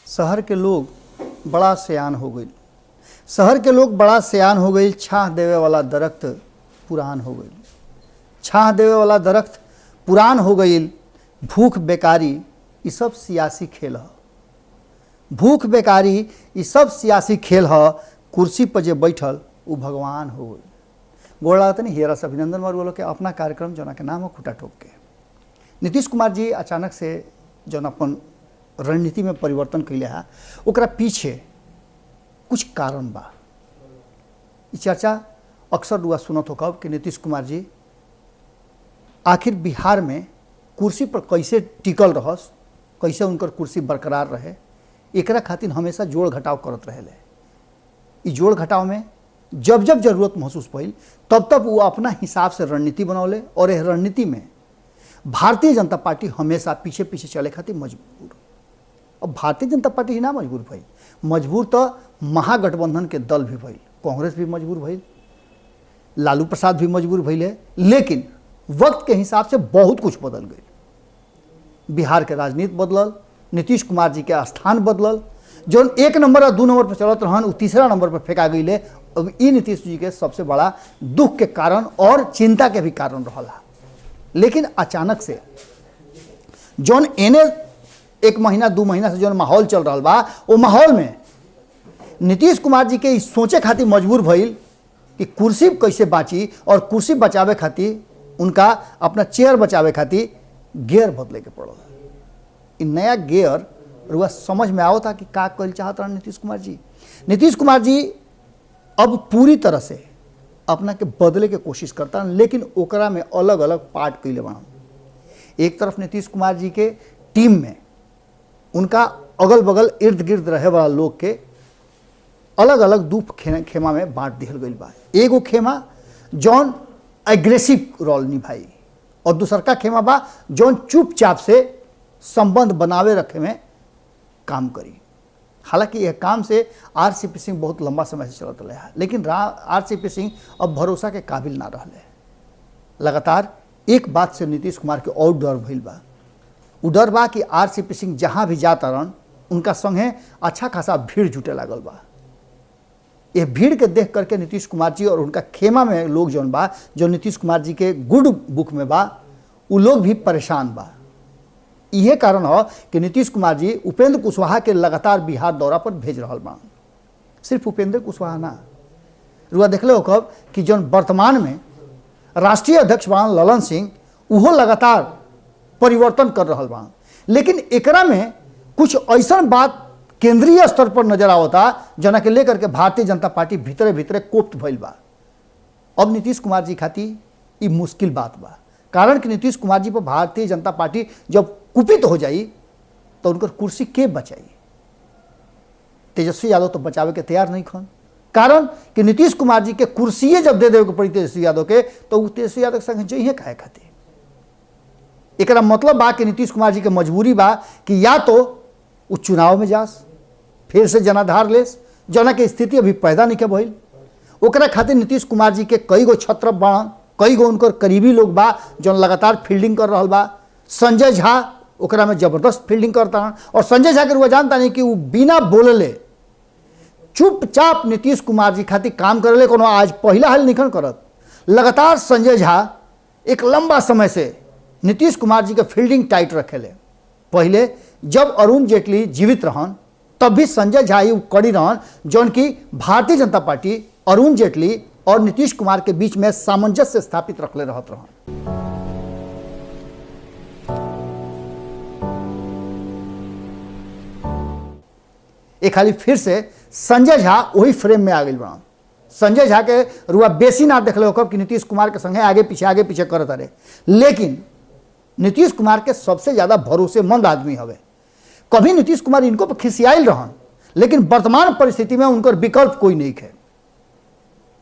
शहर के लोग बड़ा सयान हो गई। शहर के लोग बड़ा सयान हो गई। छाह देवे वाला दरख्त पुरान हो गई। छाह देवे वाला दरख्त पुरान हो गई। भूख बेकारी ये सब सियासी खेल है। भूख बेकारी ये सब सियासी खेल है। कुर्सी पर जे बैठल वो भगवान हो गई। गोड़ लागत नहीं हेरा से अभिनंदन मारू वालों के अपना कार्यक्रम जना के नाम हो खुटा ठोक के। नीतीश कुमार जी अचानक से जौन अपन रणनीति में परिवर्तन कैले है ओकरा पीछे कुछ कारण बा। ये चर्चा अक्सर दुआ सुनत हो कब कि नीतीश कुमार जी आखिर बिहार में कुर्सी पर कैसे टिकल रहस, कैसे उनकर कुर्सी बरकरार रहे, एकरा खातिर हमेशा जोड़ घटाव करत रहे। इस जोड़ घटाव में जब जब जरूरत महसूस भइल तब तब वो अपना हिसाब से रणनीति बनौले और यह रणनीति में भारतीय जनता पार्टी हमेशा पीछे पीछे चले खातिर मजबूर। अब भारतीय जनता पार्टी ही ना मजबूर भइल, मजबूर तो महागठबंधन के दल भी भइल, कांग्रेस भी मजबूर भइल, लालू प्रसाद भी मजबूर भइले। लेकिन वक्त के हिसाब से बहुत कुछ बदल गई। बिहार के राजनीति बदलल, नीतीश कुमार जी के स्थान बदलल। जो 1 नंबर और 2 नंबर पर चलत रहन वो 3रा नंबर पर फेंका गई। अब ई नीतीश जी के सबसे बड़ा दुख के कारण और चिंता के भी कारण रहा। लेकिन अचानक से जौन एने 1 महीना 2 महीना से जौन माहौल चल रहा बा वो माहौल में नीतीश कुमार जी के सोचे खातिर मजबूर भइल कि कुर्सी कैसे बाँची और कुर्सी बचावे खातिर उनका अपना चेयर बचावे खातिर गियर बदले के पड़ल। इ नया गियर रुआ समझ में आओ था कि का कल चाहत रहा नीतीश कुमार जी। नीतीश कुमार जी अब पूरी तरह से अपना के बदले के कोशिश करता, लेकिन ओकरा में अलग अलग पार्ट कैले बना। एक तरफ नीतीश कुमार जी के टीम में उनका अगल बगल इर्द गिर्द रहे वाला लोग के अलग अलग 2 खेमा में बांट दिहल गई बा। एगो खेमा जौन एग्रेसिव रोल निभाई और दूसरका खेमा बा जौन चुपचाप से संबंध बनावे रखे में काम करी। हालांकि यह काम से आरसीपी सिंह बहुत लंबा समय से चलत रहे, लेकिन आरसीपी सिंह अब भरोसा के काबिल ना रहे। लगातार एक बात से नीतीश कुमार के और डर भइल बा। उ डर बा कि आरसीपी सिंह जहाँ भी जाता रहन उनका संगे अच्छा खासा भीड़ जुटे लागल बा। यह भीड़ के देख करके नीतीश कुमार जी और उनका खेमा में लोग जौन बा जो नीतीश कुमार जी के गुड बुक में बा वो लोग भी परेशान बा। यह कारण हो कि नीतीश कुमार जी उपेंद्र कुशवाहा के लगातार बिहार दौरा पर भेज रहा बा। सिर्फ उपेंद्र कुशवाहा ना, रुआ देखले हो कब कि जौन वर्तमान में राष्ट्रीय अध्यक्ष बा ललन सिंह उहो लगातार परिवर्तन कर रहा बा। लेकिन एकरा में कुछ ऐसा बात केंद्रीय स्तर पर नजर आवता जना के लेकर के भारतीय जनता पार्टी भीतरे भीतरे कोप्त भइल बा। अब नीतीश कुमार जी खातिर ये मुश्किल बात बा, कारण कि नीतीश कुमार जी पर भारतीय जनता पार्टी जब कुपित हो जाई तो उनकर कुर्सी के बचाई। तेजस्वी यादव तो बचावे के तैयार नहीं खन, कारण कि नीतीश कुमार जी के कुर्सी जब दे देवे के पड़ी तेजस्वी यादव के तो वो तेजस्वी यादव के संग जइहे काहे खातिर। एकरा मतलब बा कि नीतीश कुमार जी के मजबूरी बा कि या तो वो चुनाव में जास, फिर से जनाधार लेस, जना के स्थिति अभी पैदा नहीं के भइल। ओकरा खातिर नीतीश कुमार जी के कई गो छत्र बाड़न, कई गो उनकर करीबी लोग बा जो लगातार फील्डिंग कर रहा बा। संजय झा ओकरा में जबरदस्त फील्डिंग करता है और संजय झा के रुआ जानता नहीं कि वो बिना बोलले चुपचाप नीतीश कुमार जी खातिर काम करले। कोनो आज पहला हाल निखन करत, लगातार संजय झा एक लंबा समय से नीतीश कुमार जी के फील्डिंग टाइट रखेले। पहले जब अरुण जेटली जीवित रहन तब भी संजय झा ही कड़ी रहन जौन की भारतीय जनता पार्टी अरुण जेटली और नीतीश कुमार के बीच में सामंजस्य स्थापित रखले रहत रहन। एक खाली फिर से संजय झा वही फ्रेम में आ गई बड़ा। संजय झा के रुआ बेसी ना देखले होकर कि नीतीश कुमार के संगे आगे पीछे करत रहे। लेकिन नीतीश कुमार के सबसे ज्यादा भरोसेमंद आदमी हवे। कभी नीतीश कुमार इनको पर खिसियाल रहन, लेकिन वर्तमान परिस्थिति में उनकर विकल्प कोई नहीं है।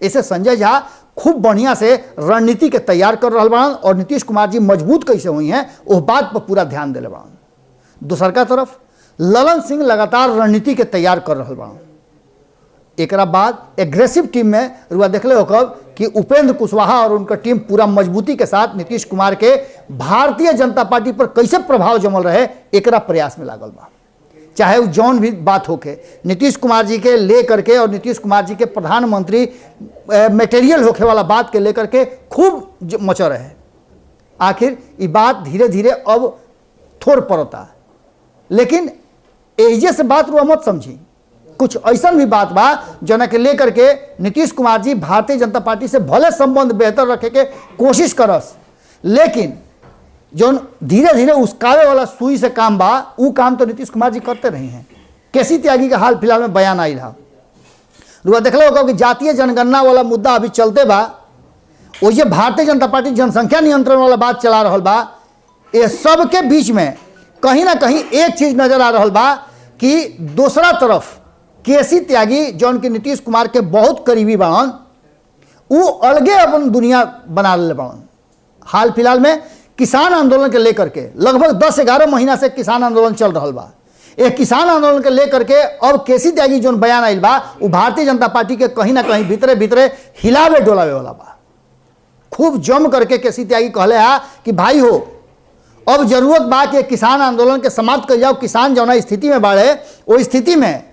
ऐसे संजय झा खूब बढ़िया से रणनीति के तैयार कर रहा बड़न और नीतीश कुमार जी मजबूत कैसे हुई हैं उस बात पर पूरा ध्यान दिले बड़न। दूसरका तरफ ललन सिंह लगातार रणनीति के तैयार कर रहा बड़न। एकरा बाद एग्रेसिव टीम में रुआ देखले हो कब कि उपेंद्र कुशवाहा और उनका टीम पूरा मजबूती के साथ नीतीश कुमार के भारतीय जनता पार्टी पर कैसे प्रभाव जमल रहे एकरा प्रयास में लागल बा। चाहे वो जौन भी बात होके नीतीश कुमार जी के ले करके और नीतीश कुमार जी के प्रधानमंत्री मटेरियल होके वाला बात के लेकर के खूब मचर है। आखिर ये बात धीरे धीरे अब थोड़ पड़ता, लेकिन एजे से बात रो मत समझी। कुछ ऐसा भी बात बा जना के लेकर के नीतीश कुमार जी भारतीय जनता पार्टी से भले संबंध बेहतर रखे के कोशिश करस, लेकिन जो धीरे धीरे उसकावे वाला सुई से काम बा वो काम तो नीतीश कुमार जी करते रहे हैं। केसी त्यागी का हाल फिलहाल में बयान आई रहा, रुआ देख लो कि जातीय जनगणना वाला मुद्दा अभी चलते बा, वो ये भारतीय जनता पार्टी जनसंख्या नियंत्रण वाला बात चला रहा बा। ये सब के बीच में कहीं ना कहीं एक चीज नजर आ रहा बा कि दूसरा तरफ केसी त्यागी जौन के नीतीश कुमार के बहुत करीबी बाड़न, वो अलगे अपन दुनिया बना ले बाड़न। हाल फिलहाल में किसान आंदोलन के लेकर के लगभग 10-11 महीना से किसान आंदोलन चल रहा बा। एक किसान आंदोलन के लेकर के अब केसी त्यागी जो बयान आयल बा वो भारतीय जनता पार्टी के कहीं ना कहीं भीतरे भीतरे हिलावे डोलावे वाला बा। खूब जम करके केसी त्यागी कहले हा कि भाई हो, अब जरूरत बा कि किसान आंदोलन के समाप्त कर जाओ। किसान जौना स्थिति में बाड़े वो स्थिति में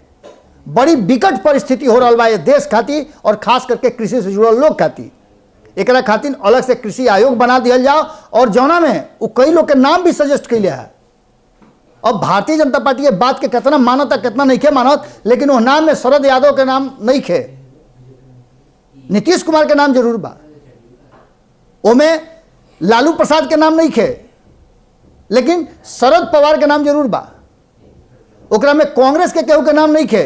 बड़ी विकट परिस्थिति हो रहा बा ये देश खातिर और खास करके कृषि से जुड़ल लोग खातिर। एकरा खातिर अलग से कृषि आयोग बना दिया जाओ और जौना में वो कई लोग के नाम भी सजेस्ट कैले है। अब भारतीय जनता पार्टी ये बात के कितना मानता कितना नहीं खे मानत, लेकिन वो नाम में शरद यादव के नाम नहीं खे, नीतीश कुमार के नाम जरूर बा। ओमे लालू प्रसाद के नाम नहीं खे, लेकिन शरद पवार के नाम जरूर बा। ओकरा में कांग्रेस के केहू के नाम नहीं खे,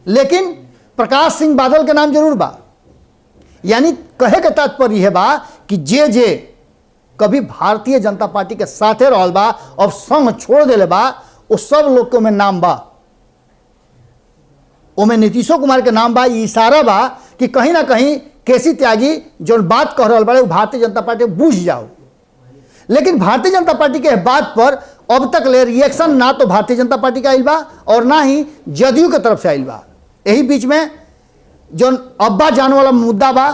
लेकिन प्रकाश सिंह बादल के नाम जरूर बा। यानी कहे के तात्पर्य यह बा कि जे कभी भारतीय जनता पार्टी के साथे रहल बा अब संग छोड़ देले बा, वो सब लोग के में नाम बा। ओमे नीतीशो कुमार के नाम बा। इशारा बा कि कहीं ना कहीं केसी त्यागी जो बात कह रहा बड़े भारतीय जनता पार्टी बुझ जाओ। लेकिन भारतीय जनता पार्टी के बात पर अब तक ले रिएक्शन ना तो भारतीय जनता पार्टी का आइल बा और ना ही जदयू के तरफ से आइल बा। यही बीच में जो अब्बा जान वाला मुद्दा बा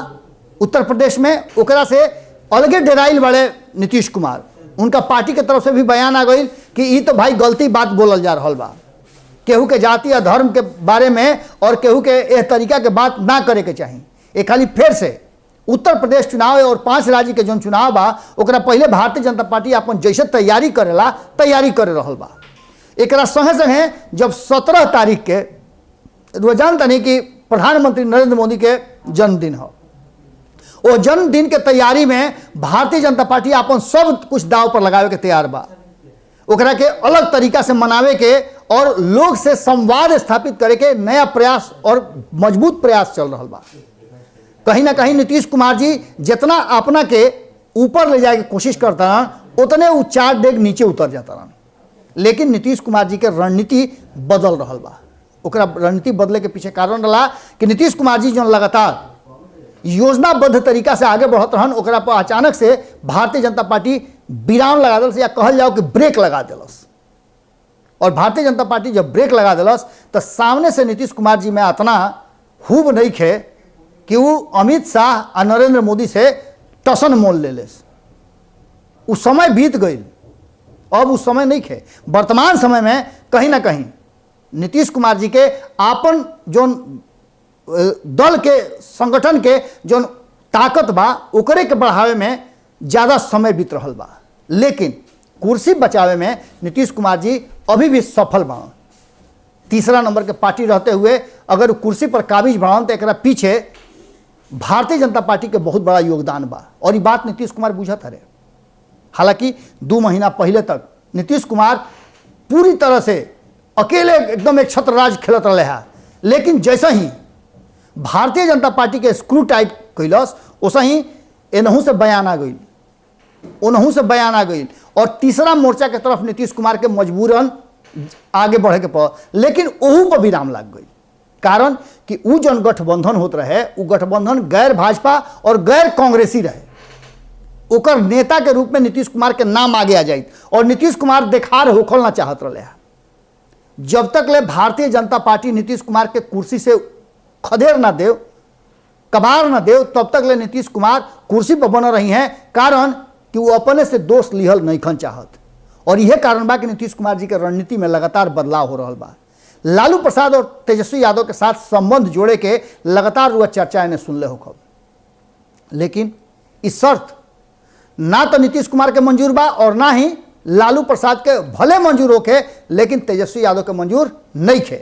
उत्तर प्रदेश में, ओकरा से अलगे डेराइल बड़े नीतीश कुमार। उनका पार्टी के तरफ से भी बयान आ गई कि ये तो भाई गलती बात बोलल जा रहा बा, केहू के जाति या धर्म के बारे में और केहू के एह तरीका के बात ना करे के चाहिए। ये खाली फिर से उत्तर प्रदेश चुनाव और 5 राज्य के जो चुनाव बा ओकरा पहले भारतीय जनता पार्टी अपन जैसे तैयारी करेला तैयारी करे रहल बा। एकरा संगे संगे जब 17 तारीख के जानता नहीं कि प्रधानमंत्री नरेंद्र मोदी के जन्मदिन हो, वो जन्मदिन के तैयारी में भारतीय जनता पार्टी अपन सब कुछ दाव पर लगावे के तैयार बा। ओकरा के अलग तरीका से मनावे के और लोग से संवाद स्थापित करे के नया प्रयास और मजबूत प्रयास चल रहा बा। कहीं ना कहीं नीतीश कुमार जी जितना अपना के ऊपर ले जाए के कोशिश करता रहा उतने वो 4 डेग नीचे उतर जाता रहा। लेकिन नीतीश कुमार जी के रणनीति बदल रहा बा। ओकरा रणनीति बदले के पीछे कारण रहा कि नीतीश कुमार जी जो लगातार योजनाबद्ध तरीका से आगे बढ़त रहन, ओकरा पर अचानक से भारतीय जनता पार्टी विराम लगा दिलस या कहल जाओ कि ब्रेक लगा दिलस। और भारतीय जनता पार्टी जब ब्रेक लगा दिलस तो सामने से नीतीश कुमार जी में इतना खूब नहीं खे कि वो अमित शाह और नरेंद्र मोदी से टसन मोल ले लेस। उस समय बीत गई, अब उस समय नहीं खे। वर्तमान समय में कहीं ना कहीं नीतीश कुमार जी के आपन जो दल के संगठन के जो ताकत बा ओकरे के बढ़ावे में ज़्यादा समय बीत रहा बा। लेकिन कुर्सी बचावे में नीतीश कुमार जी अभी भी सफल बा। तीसरा नंबर के पार्टी रहते हुए अगर कुर्सी पर काबिज बढ़ान तो एकरा पीछे भारतीय जनता पार्टी के बहुत बड़ा योगदान बा और ये बात नीतीश कुमार बुझत हरे। हालांकि 2 महीना पहले तक नीतीश कुमार पूरी तरह से अकेले एकदम एक छत्रराज खेलत रहे हैं, लेकिन जैसे ही भारतीय जनता पार्टी के स्क्रू टाइट कैलस वैसे ही एनहू से बयान आ गई, उनहू से बयान आ गई और तीसरा मोर्चा के तरफ नीतीश कुमार के मजबूरन आगे बढ़े के पड़, लेकिन ओहू पर विराम लग गई। कारण कि वो जो गठबंधन होते रहे वो गठबंधन गैर भाजपा और गैर कांग्रेसी रहे। ओकर नेता के रूप में नीतीश कुमार के नाम आगे आ जाए और नीतीश कुमार देखार होखल ना चाहत रहे। जब तक ले भारतीय जनता पार्टी नीतीश कुमार के कुर्सी से खदेड़ ना दे, कबार ना दे, तब तक ले नीतीश कुमार कुर्सी पर बन रही हैं। कारण कि वो अपने से दोष लिहल नहीं खन चाहत। और यह कारण बा कि नीतीश कुमार जी के रणनीति में लगातार बदलाव हो रहा बा। लालू प्रसाद और तेजस्वी यादव के साथ संबंध जोड़े के लगातार रुआ चर्चा ने सुन ले हो खब, लेकिन इस शर्त ना तो नीतीश कुमार के मंजूर बा और ना ही लालू प्रसाद के भले मंजूर होके, लेकिन तेजस्वी यादव के मंजूर नहीं खे।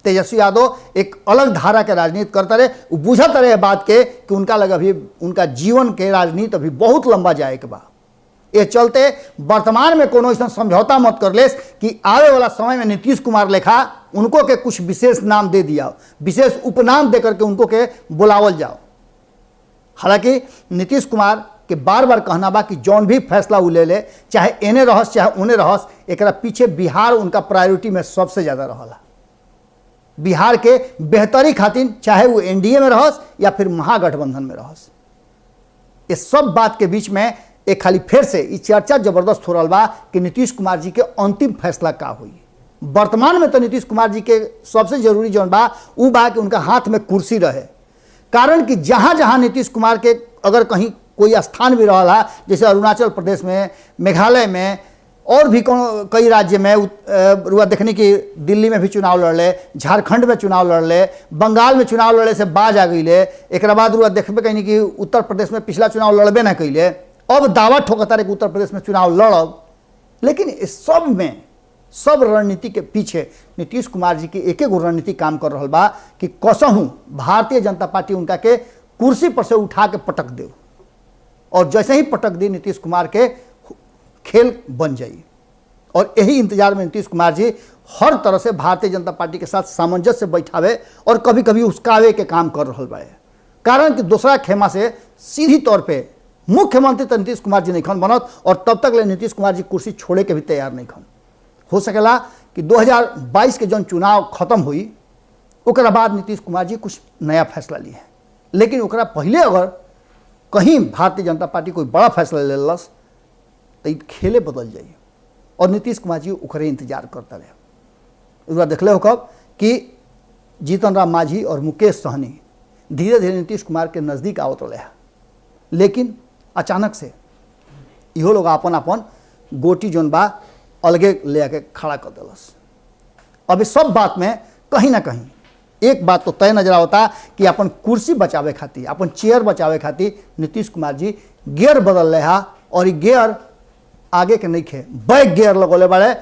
तेजस्वी यादव एक अलग धारा के राजनीति करते रहे, वो बुझत रहे बात के कि उनका लग अभी उनका जीवन के राजनीति अभी बहुत लंबा जाए के बा। ये चलते वर्तमान में कोनो ऐसा समझौता मत कर लेस कि आवे वाला समय में नीतीश कुमार लेखा उनको के कुछ विशेष नाम दे दिया, विशेष उपनाम दे करके उनको के बुलावल जाओ। हालांकि नीतीश कुमार के बार बार कहना बा कि जौन भी फैसला वो ले ले, चाहे एने रहस चाहे उने रहस, एकरा पीछे बिहार उनका प्रायोरिटी में सबसे ज़्यादा रहला। बिहार के बेहतरी खातिर चाहे वो एनडीए में रहस या फिर महागठबंधन में रहस। इस सब बात के बीच में एक खाली फिर से ये चर्चा जबरदस्त हो रहा बा कि नीतीश कुमार जी के अंतिम फैसला का हुई। वर्तमान में तो नीतीश कुमार जी के सबसे जरूरी जौन बा वो बा कि उनका हाथ में कुर्सी रहे, कारण कि जहां जहां नीतीश कुमार के अगर कहीं कोई स्थान भी रहा, जैसे अरुणाचल प्रदेश में, मेघालय में और भी कई राज्य में रुआ देखने की दिल्ली में भी चुनाव लड़ले, झारखंड में चुनाव लड़ले, बंगाल में चुनाव लड़े से बाज आ गई। एक बाद रुआ देखबे कहीं कि उत्तर प्रदेश में पिछला चुनाव लड़बे ना कैले, अब दावा ठोकता रहे कि उत्तर प्रदेश में चुनाव लड़ब। लेकिन इस सब में सब रणनीति के पीछे नीतीश कुमार जी की एक एक रणनीति काम कर रहा बा कि कसहूँ भारतीय जनता पार्टी उनका के कुर्सी पर से उठा के पटक दे, और जैसे ही पटक दी नीतीश कुमार के खेल बन जाई। और यही इंतजार में नीतीश कुमार जी हर तरह से भारतीय जनता पार्टी के साथ सामंजस्य बैठावे और कभी कभी उसकावे के काम कर रहा बा। कारण कि दूसरा खेमा से सीधी तौर पे मुख्यमंत्री तो नीतीश कुमार जी नहीं खन बनत, और तब तक ले नीतीश कुमार जी कुर्सी छोड़े के भी तैयार नहीं खन। हो सकेला कि 2022 के जौन चुनाव खत्म हुई ओकरा बाद नीतीश कुमार जी कुछ नया फैसला लिए, लेकिन ओकरा पहले अगर कहीं भारतीय जनता पार्टी कोई बड़ा फैसला ले लस तो खेले बदल जाइए, और नीतीश कुमार जी ओकरे इंतजार करता रहे। देखले हो कब कि जीतन राम मांझी और मुकेश सहनी धीरे धीरे नीतीश कुमार के नज़दीक आवत रहे, लेकिन अचानक से इहो लोग अपन अपन गोटी जोन बा अलगे ले आके खड़ा कर दिलस। अब इस सब बात में कहीं ना कहीं एक बात तो तय नजर आवता कि अपन कुर्सी बचावे खातिर, अपन चेयर बचावे खातिर नीतीश कुमार जी गियर बदल रहे हा, और गियर आगे के नहीं खे बैक गियर लगोले बाड़े।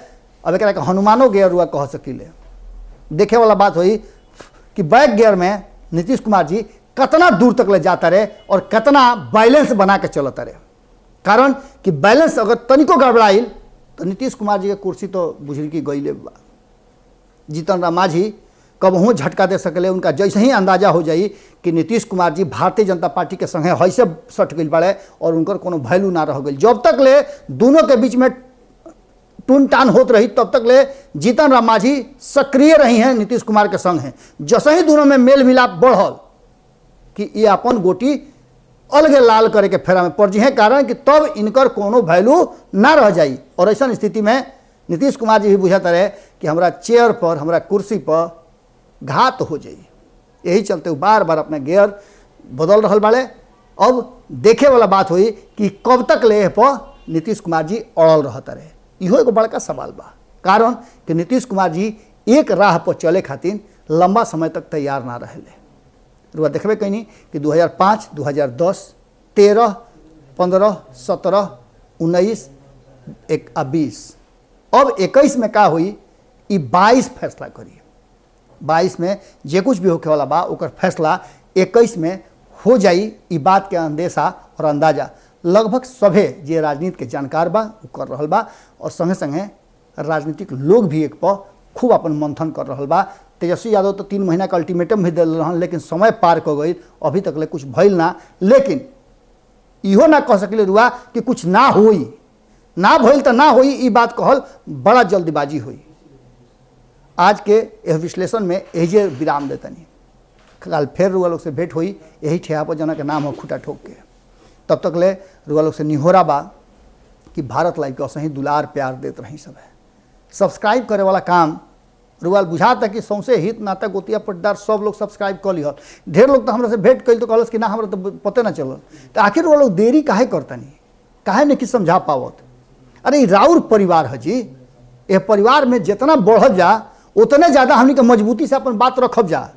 अब एक हनुमानो गियर हुआ कह सकीले। देखे वाला बात हुई कि बैक गियर में नीतीश कुमार जी कितना दूर तक ले जाता रहे और कितना बैलेंस बना के चलता रहे। कारण कि बैलेंस अगर तनिको गड़बड़ाइल तो नीतीश कुमार जी के कुर्सी तो बुझल की गई बा। जीतन राम मांझी कबहू झटका दे सकले, उनका जैसे ही अंदाजा हो जाई कि नीतीश कुमार जी भारतीय जनता पार्टी के संगे हैसे सट गई बड़े और उनकर कोनो वैल्यू ना रह गई। जब तक ले दोनों के बीच में टून टान होत रही तब तक ले जीतन राम मांझी सक्रिय रही हैं, नीतीश कुमार के संग हैं। जैसे ही दोनों में मेल मिलाप बढ़ल कि ये अपन गोटी अलगे लाल करे के फेरा में पड़ जी है, कारण कि तब इनकर कोनो वैल्यू ना रह जाई। और ऐसा स्थिति में नीतीश कुमार जी भी बुझाते रहे कि हमारा चेयर पर, हमारा कुर्सी पर घात हो जाई। यही चलते वो बार बार अपने गियर बदल रहा बाड़े। अब देखे वाला बात हुई कि कब तक ले पर नीतीश कुमार जी अड़ल रहता रहे। इहो एगो बड़का सवाल बा, कारण कि नीतीश कुमार जी एक राह पर चले खातिर लंबा समय तक तैयार ना रहे। रुआ देखबे कहीं कि 2005, 2010, 13, 15, 17, 19, 20 अब 21 में का हुई, 22 फैसला करी। 22 में जे कुछ भी होके वाला बा ओकर फैसला 21 में हो जाई। ई बात के अंदेशा और अंदाजा लगभग सभे जे राजनीति के जानकार बा वो कर रहल बा, और संगे संगे राजनीतिक लोग भी एक पर खूब अपन मंथन कर रहल बा। तेजस्वी यादव तो 3 महीना का अल्टीमेटम भी दिल रहन, लेकिन समय पार हो गई, अभी तक ले कुछ भइल ना। लेकिन इहो ना कह सकिले रुआ कि कुछ ना होई, ना भइल तो ना होई, ई बात कहल बड़ा जल्दीबाजी हुई। आज के यह विश्लेषण में एजे विराम देतनी। कल फिर रुआ लोग से भेंट हुई यही ठेहा पर जना के नाम हो खूटा ठोक के। तब तक ले रुआ लोग से निहोरा बा कि भारत लाइव के असही दुलार प्यार देते रही। सब है सब्सक्राइब करे वाला काम रुआ बुझाता कि सौंसे हित नाता गोतिया पट्टादार सब लोग सब्सक्राइब कर लिहल। ढेर लोग तो हमरा से भेंट कल तो कहलस कि ना हमरा तो पते ना चलल। तो आखिर वो लोग देरी काहे करता नहीं, काहे नहीं कि समझा पावत। अरे ई राउर परिवार है जी, यह परिवार में जितना बढ़ल जा उतने ज़्यादा हमनी के मजबूती से अपन बात रखब जा।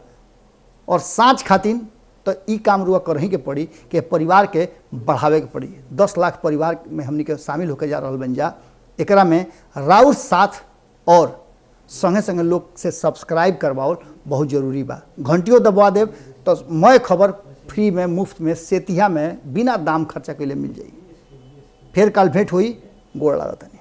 और साँच खातिन तो ई काम रुआ करही के पड़ी कि परिवार के बढ़ावे के पड़ी। 10 लाख परिवार में हमनी के शामिल होकर जा रहल बन जा। एकरा में राउर साथ और संगे संगे लोग से सब्सक्राइब करवाओ बहुत जरूरी बा। घंटियों दबवा देव तो मैं खबर फ्री में मुफ्त में सेतिया में बिना दाम खर्चा के लिए मिल जाई। फिर कल भेंट हुई, गोड़ लागतनी।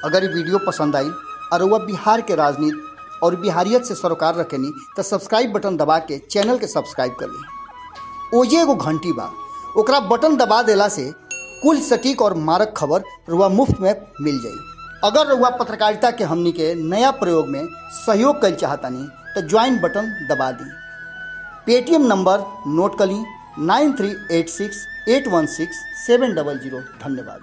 अगर ये वीडियो पसंद आई और वह बिहार के राजनीति और बिहारियत से सरोकार रखेनी तो सब्सक्राइब बटन दबा के चैनल के सब्सक्राइब कर ली। ओजे एगो घंटी बा, ओकरा बटन दबा देला से कुल सटीक और मारक खबर रुआ मुफ्त में मिल जाई। अगर रुआ पत्रकारिता के हमनी के नया प्रयोग में सहयोग कर चाहतानी तो ज्वाइन बटन दबा दी। पेटीएम नंबर नोट कर ली 9386816700। धन्यवाद।